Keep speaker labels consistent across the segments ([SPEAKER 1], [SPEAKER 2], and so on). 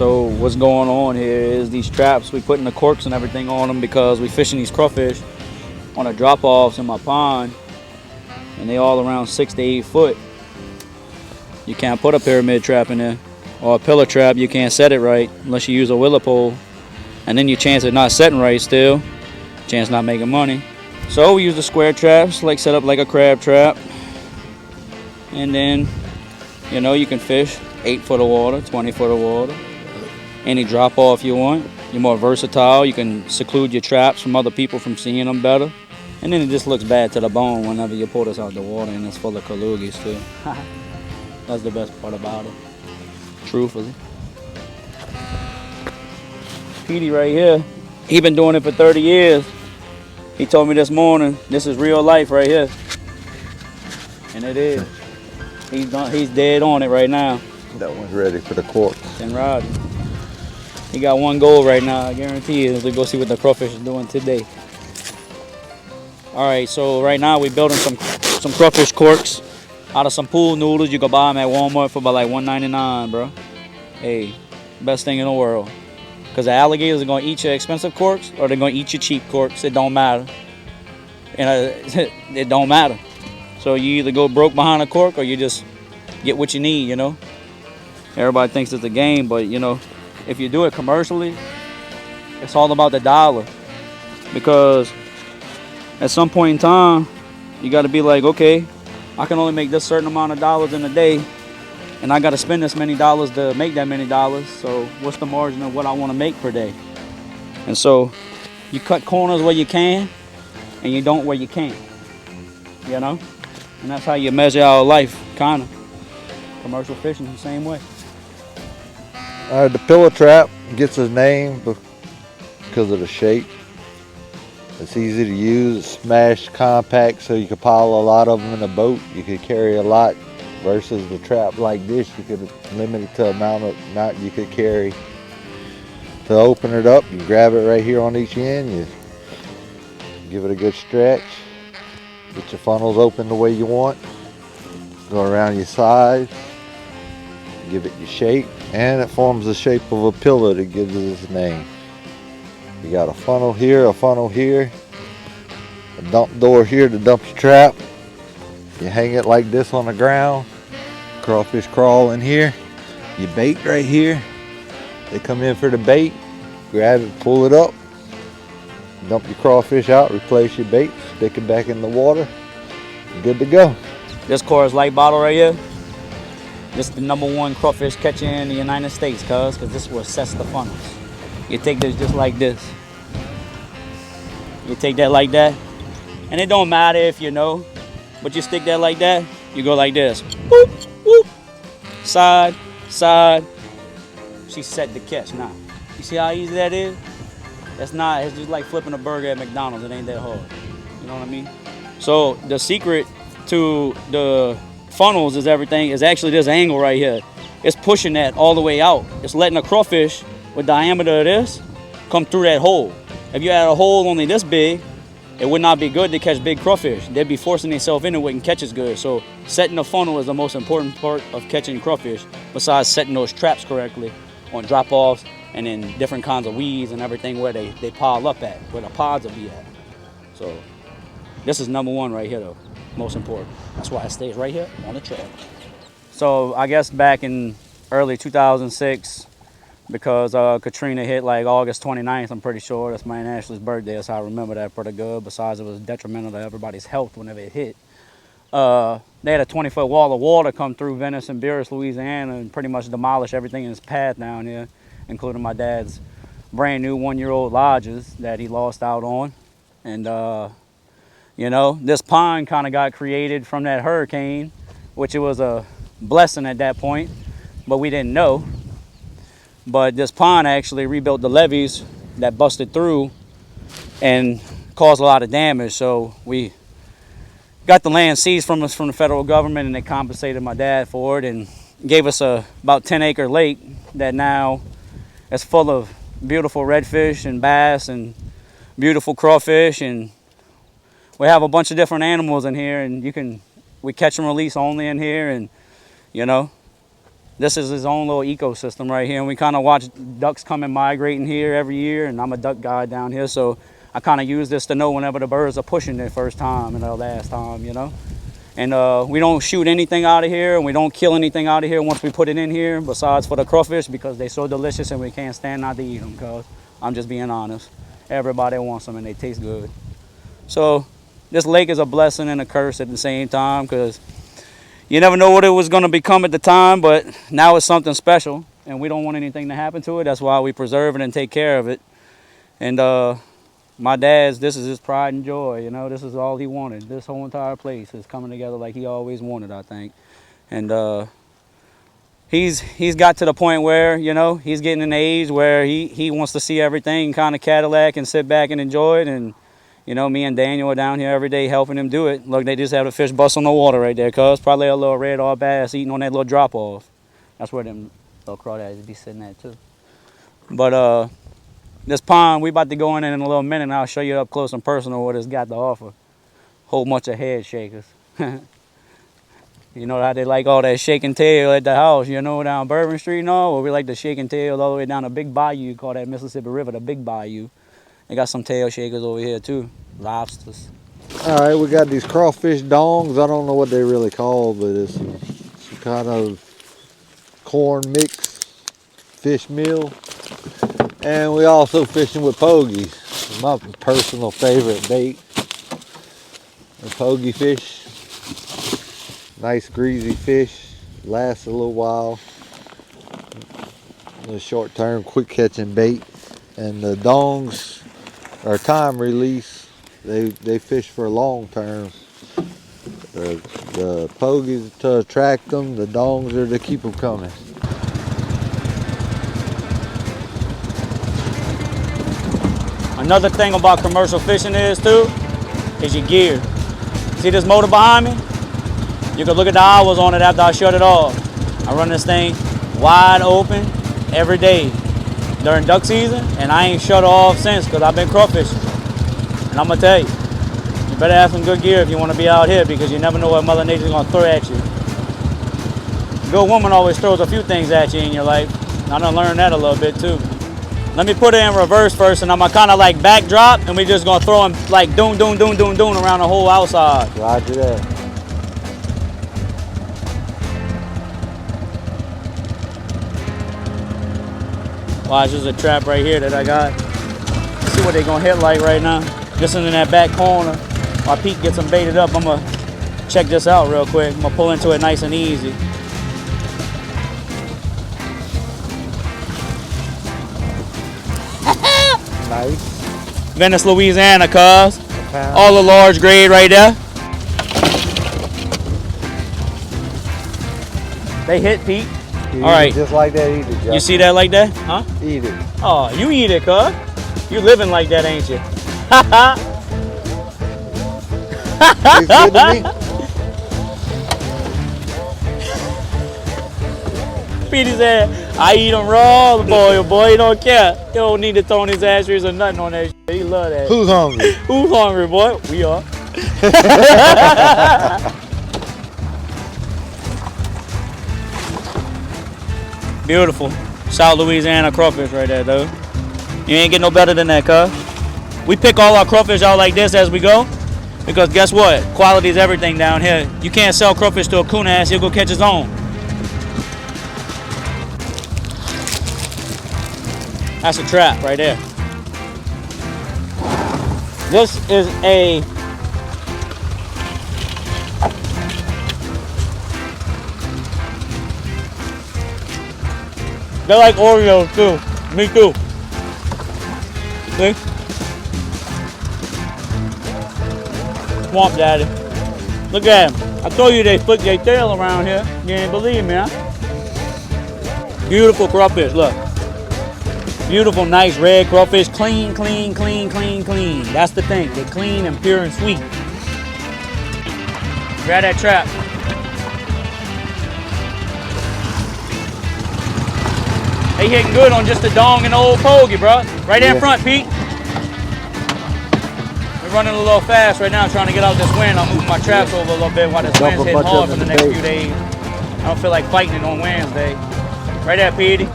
[SPEAKER 1] So what's going on here is these traps, we putting the corks and everything on them because we fishing these crawfish on the drop-offs in my pond, and they all around 6 to 8 foot. You can't put a pyramid trap in there, or a pillar trap. You can't set it right unless you use a willow pole, and then your chance of not setting right still, chance of not making money. So we use the square traps, like set up like a crab trap, and then you can fish 8 foot of water, 20 foot of water, any drop off you want. You're more versatile. You can seclude your traps from other people from seeing them better, and then it just looks bad to the bone whenever you pull this out the water and it's full of kalugis too. That's the best part about it, truthfully. Petey right here, he been doing it for 30 years. He told me this morning, this is real life right here. And it is. He's dead on it right now.
[SPEAKER 2] That one's ready for the cork.
[SPEAKER 1] And Rod, he got one goal right now, I guarantee you. Let's go see what the crawfish is doing today. All right, so right now we're building some crawfish corks out of some pool noodles. You can buy them at Walmart for about like $1.99, bro. Hey, best thing in the world. Because the alligators are going to eat your expensive corks or they're going to eat your cheap corks. It don't matter. It don't matter. So you either go broke behind a cork or you just get what you need, Everybody thinks it's a game, but, if you do it commercially, it's all about the dollar. Because at some point in time, you got to be like, okay, I can only make this certain amount of dollars in a day, and I got to spend this many dollars to make that many dollars. So what's the margin of what I want to make per day? And so you cut corners where you can, and you don't where you can't. And that's how you measure out life, kind of. Commercial fishing the same way.
[SPEAKER 2] The pillow trap gets its name because of the shape. It's easy to use, it's smashed, compact, so you can pile a lot of them in a boat. You could carry a lot versus the trap like this. You could limit it to amount you could carry. To open it up, you grab it right here on each end. You give it a good stretch. Get your funnels open the way you want. Go around your sides. Give it your shape, and it forms the shape of a pillar that gives it its name. You got a funnel here, a dump door here to dump your trap. You hang it like this on the ground. Crawfish crawl in here. Your bait right here. They come in for the bait. Grab it, pull it up. Dump your crawfish out, replace your bait, stick it back in the water. You're good to go.
[SPEAKER 1] This Coors Light bottle right here, this is the #1 crawfish catcher in the United States, because this is what sets the funnels. You take this just like this. You take that like that. And it don't matter if but you stick that like that, you go like this. Whoop, whoop. Side, side. She set the catch now. You see how easy that is? It's just like flipping a burger at McDonald's. It ain't that hard. You know what I mean? So the secret to the funnels is actually this angle right here. It's pushing that all the way out. It's letting a crawfish with diameter of this come through that hole. If you had a hole only this big, it would not be good to catch big crawfish. They'd be forcing themselves into it and catch as good. So setting the funnel is the most important part of catching crawfish, besides setting those traps correctly on drop-offs and in different kinds of weeds and everything where they pile up at, where the pods will be at. So this is #1 right here though, most important. That's why it stays right here on the trap. So I guess back in early 2006, because Katrina hit like August 29th, I'm pretty sure. That's my Aunt Ashley's birthday, so I remember that pretty good. Besides, it was detrimental to everybody's health whenever it hit. They had a 20-foot wall of water come through Venice and Beerus, Louisiana, and pretty much demolish everything in its path down here, including my dad's brand new 1-year-old lodges that he lost out on. And this pond kind of got created from that hurricane, which it was a blessing at that point, but we didn't know. But this pond actually rebuilt the levees that busted through and caused a lot of damage. So we got the land seized from us from the federal government, and they compensated my dad for it and gave us a about 10-acre lake that now is full of beautiful redfish and bass and beautiful crawfish, and we have a bunch of different animals in here, and we catch and release only in here, and this is his own little ecosystem right here. And we kind of watch ducks come and migrating here every year. And I'm a duck guide down here, so I kind of use this to know whenever the birds are pushing their first time and their last time, you know. And we don't shoot anything out of here, and we don't kill anything out of here once we put it in here, besides for the crawfish, because they're so delicious and we can't stand not to eat them, because I'm just being honest. Everybody wants them and they taste good. So this lake is a blessing and a curse at the same time, because you never know what it was going to become at the time, but now it's something special, and we don't want anything to happen to it. That's why we preserve it and take care of it. And my dad's, this is his pride and joy, you know. This is all he wanted. This whole entire place is coming together like he always wanted, I think. And he's got to the point where, you know, he's getting an age where he wants to see everything kind of Cadillac and sit back and enjoy it. And, you know, me and Daniel are down here every day helping him do it. Look, they just have a fish bust on the water right there, cuz. Probably a little red or bass eating on that little drop-off. That's where them little crawdads be sitting at, too. But, this pond, we about to go in a little minute, and I'll show you up close and personal what it's got to offer. Whole bunch of head shakers. You know how they like all that shaking tail at the house, you know, down Bourbon Street and all? Well, we like the shaking tail all the way down the big bayou, call that Mississippi River the big bayou. They got some tail shakers over here too, lobsters.
[SPEAKER 2] All right, we got these crawfish dongs. I don't know what they really call, but it's some kind of corn mix fish meal. And we also fishing with pogies. My personal favorite bait. The pogie fish. Nice greasy fish. Lasts a little while. A short term, quick catching bait. And the dongs are time release. They fish for long terms. The pogies to attract them. The dongs are to keep them coming.
[SPEAKER 1] Another thing about commercial fishing is your gear. See this motor behind me? You can look at the hours on it after I shut it off. I run this thing wide open every day during duck season, and I ain't shut it off since, because I've been crawfishing. And I'm gonna tell you, you better have some good gear if you want to be out here, because you never know what Mother Nature's gonna throw at you. A good woman always throws a few things at you in your life. I done learned that a little bit too. Let me put it in reverse first, and I'm gonna kind of like backdrop, and we just gonna throw him like doon around the whole outside.
[SPEAKER 2] Roger that.
[SPEAKER 1] Watch, there's a trap right here that I got. Let's see what they gonna hit like right now. Just in that back corner. While Pete gets them baited up, I'm gonna check this out real quick. I'm gonna pull into it nice and easy.
[SPEAKER 2] Nice.
[SPEAKER 1] Venice, Louisiana, cuz. All the large grade right there. They hit, Pete.
[SPEAKER 2] You
[SPEAKER 1] all right.
[SPEAKER 2] Just like that, eat it, Jeff.
[SPEAKER 1] You see that like that? Huh?
[SPEAKER 2] Eat it.
[SPEAKER 1] Oh, you eat it, cuz. You living like that, ain't you?
[SPEAKER 2] Tastes good to me.
[SPEAKER 1] Petey said, I eat them raw, boy, he don't care. He don't need to throw his ashes or nothing on that shit. He love that.
[SPEAKER 2] Who's hungry?
[SPEAKER 1] Who's hungry, boy? We are. Beautiful. South Louisiana crawfish right there, though. You ain't get no better than that, cuz. We pick all our crawfish out like this as we go, because guess what? Quality is everything down here. You can't sell crawfish to a coon ass, he'll go catch his own. That's a trap right there. This is a they like Oreos too. Me too. See? Swamp Daddy. Look at him. I told you they flick their tail around here. You ain't believe me, huh? Beautiful crawfish, look. Beautiful, nice red crawfish. Clean, clean, clean, clean, clean. That's the thing. They're clean and pure and sweet. Grab that trap. They hitting good on just the dong and the old pogie, bro. Right there in front, Pete. We're running a little fast right now, trying to get out this wind. I'm moving my traps over a little bit while this wind's hitting hard for the next few days. I don't feel like fighting it on Wednesday. Right there, Petey.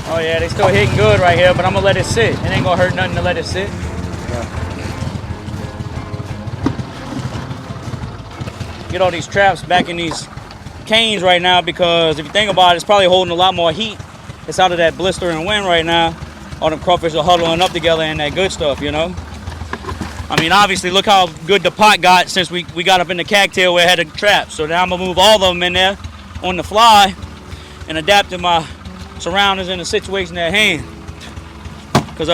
[SPEAKER 1] Oh yeah, they still hitting good right here, but I'm gonna let it sit. It ain't gonna hurt nothing to let it sit. Get all these traps back in these canes right now, because if you think about it, it's probably holding a lot more heat. It's out of that blistering wind right now. All them crawfish are huddling up together and that good stuff, you know? I mean, obviously, look how good the pot got since we got up in the cattail where it had a trap. So now I'm gonna move all of them in there on the fly and adapt to my surroundings and the situation at hand. Cause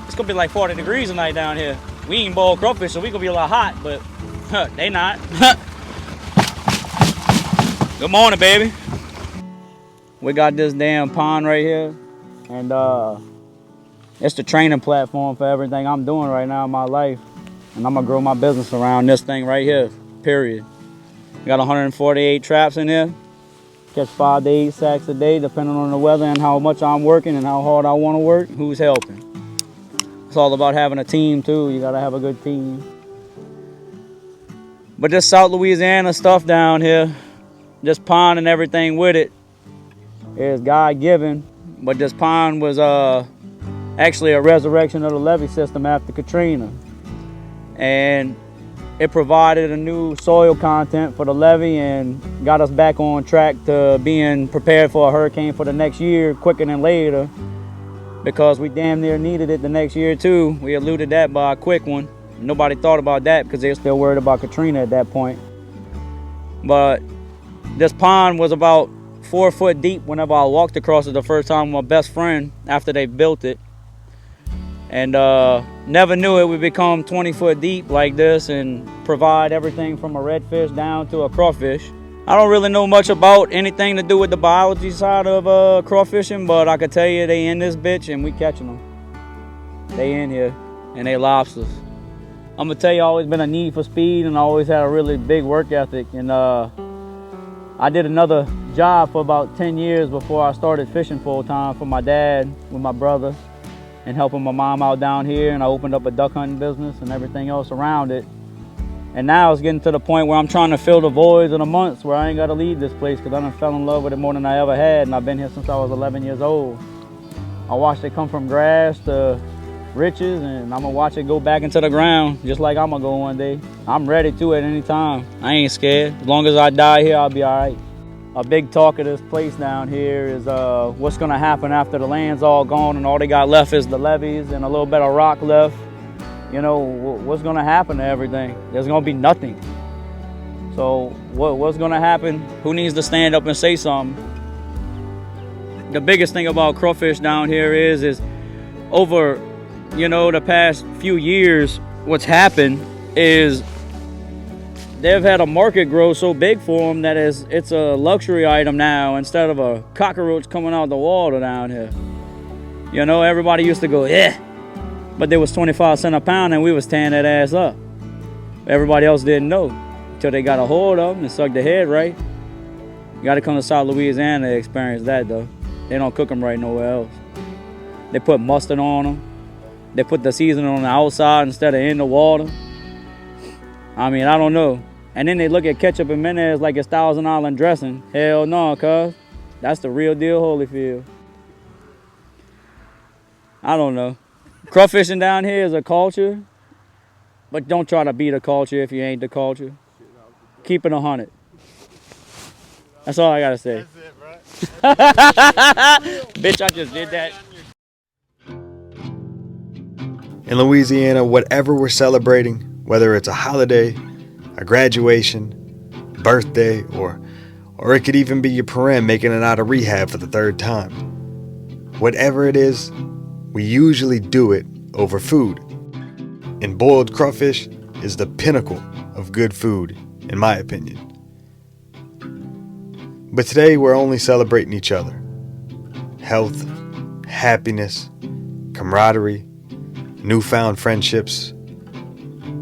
[SPEAKER 1] it's gonna be like 40 degrees tonight down here. We ain't boiled crawfish, so we gonna be a lot hot, but they not. Good morning, baby. We got this damn pond right here, and it's the training platform for everything I'm doing right now in my life. And I'm gonna grow my business around this thing right here, period. Got 148 traps in here. Catch 5 to 8 sacks a day, depending on the weather and how much I'm working and how hard I wanna work, who's helping. It's all about having a team too. You gotta have a good team. But this South Louisiana stuff down here, this pond and everything with it, is God-given. But this pond was actually a resurrection of the levee system after Katrina. And it provided a new soil content for the levee and got us back on track to being prepared for a hurricane for the next year quicker than later, because we damn near needed it the next year too. We eluded that by a quick one. Nobody thought about that because they were still worried about Katrina at that point. But this pond was about 4 foot deep whenever I walked across it the first time with my best friend after they built it. And never knew it would become 20 foot deep like this and provide everything from a redfish down to a crawfish. I don't really know much about anything to do with the biology side of crawfishing, but I can tell you they in this bitch and we catching them. They in here and they lobsters. I'm gonna tell you, always been a need for speed and I always had a really big work ethic. And I did another job for about 10 years before I started fishing full time for my dad with my brother and helping my mom out down here. And I opened up a duck hunting business and everything else around it. And now it's getting to the point where I'm trying to fill the voids of the months where I ain't gotta leave this place, because I done fell in love with it more than I ever had, and I've been here since I was 11 years old. I watched it come from grass to riches, and I'm gonna watch it go back into the ground just like I'm gonna go one day. I'm ready to at any time. I ain't scared. As long as I die here, I'll be all right. A big talk of this place down here is what's gonna happen after the land's all gone and all they got left is the levees and a little bit of rock left. You know, what's gonna happen to everything? There's gonna be nothing. So what's gonna happen? Who needs to stand up and say something? The biggest thing about crawfish down here is over, you know, the past few years, what's happened is they've had a market grow so big for them that it's a luxury item now instead of a cockroach coming out the water down here. You know, everybody used to go, yeah, but there was 25 cents a pound and we was tearing that ass up. Everybody else didn't know until they got a hold of them and sucked the head right. You gotta come to South Louisiana to experience that though. They don't cook them right nowhere else. They put mustard on them. They put the seasoning on the outside instead of in the water. I mean, I don't know. And then they look at ketchup and mayonnaise like it's Thousand Island dressing. Hell no, cuz. That's the real deal Holyfield. I don't know. Crawfishing down here is a culture, but don't try to be the culture if you ain't the culture. Keep it 100. That's all I gotta say.
[SPEAKER 3] That's it, right?
[SPEAKER 1] Bitch, I just did that.
[SPEAKER 3] In Louisiana, whatever we're celebrating, whether it's a holiday, a graduation, birthday, or it could even be your parent making it out of rehab for the 3rd time. Whatever it is, we usually do it over food. And boiled crawfish is the pinnacle of good food, in my opinion. But today we're only celebrating each other. Health, happiness, camaraderie, newfound friendships.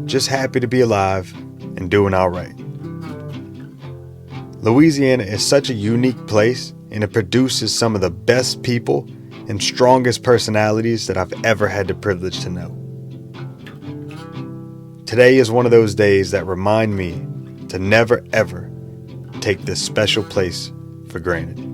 [SPEAKER 3] Just happy to be alive and doing all right. Louisiana is such a unique place, and it produces some of the best people and strongest personalities that I've ever had the privilege to know. Today is one of those days that remind me to never ever take this special place for granted.